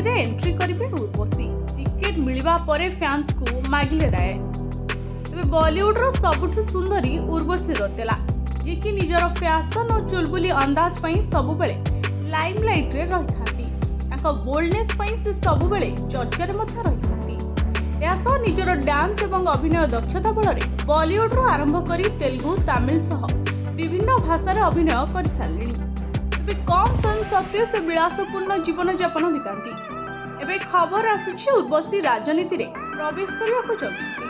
रे एंट्री करिवे उर्वशी। टिकेट मिलिबा परे फैंस को मागिले राय। तबे बॉलीवुड रो सबुठु सुंदरी उर्वशी रौतेला जे कि निजर फैशन और चुलबुली अंदाज पई सब बेले लाइमलाइट रे रहिथांती। ताका बोल्डनेस पई से सब बेले चर्चा रे मध्य रहिथांती। यासो निजर डांस एवं अभिनय दक्षता बलरे बॉलीवुड रो आरंभ करी तेलुगु तमिल सह विभिन्न भाषा रे अभिनय कर सारलेनी। तबे कम फिल्म सत्य से विलासपूर्ण जीवन यापन बितांती। एबे खबर आसुछि उर्वशी राजनीति रे प्रवेश करिया को चाहछंती।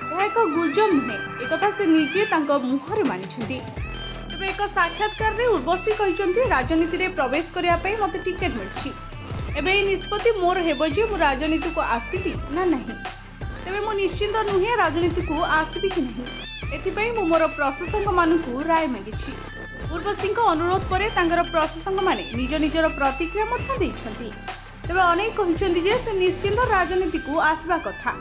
यह एक गुजब नुहे, एकथा से निजे तांको मुहरे मानिछंती। तबे एक साक्षात्कार रे उर्वशी कहिसंती राजनीति रे प्रवेश करिया पई मते टिकेट मिलछि। एबे ए निष्पत्ति मोर हेबो जे मु राजनीति को आसीबी ना नहीं। तबे मु निश्चित नुहे राजनीति को आसीबी कि नहीं। एथिपई मु मोर प्रशासक मानकु राय मागिछि। उर्वशी अनुरोध पर तांकर प्रशासक माने निज निजर प्रतिक्रिया मध्य दैछंती। तबे अनेक कहिसंती जे से निश्चित राजनीति को आसबा कथा।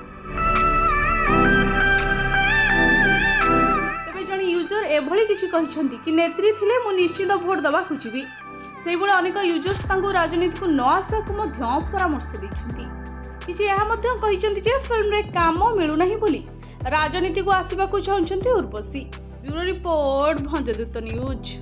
यूजर एभली किछि कहिसंती कि नेत्री थिले मु निश्चित भोट दबा खुजिबी। सेहि बळे अनेक यूजर्स तांको राजनीति को न आसा को मध्य परामर्श दैछंती। किछि एहा मध्य कहिसंती जे फिल्म रे काम मिलु नाही बोली राजनीति को आसीबा को चाहछंती Urvashi. Bureau report Bhanjadoot news.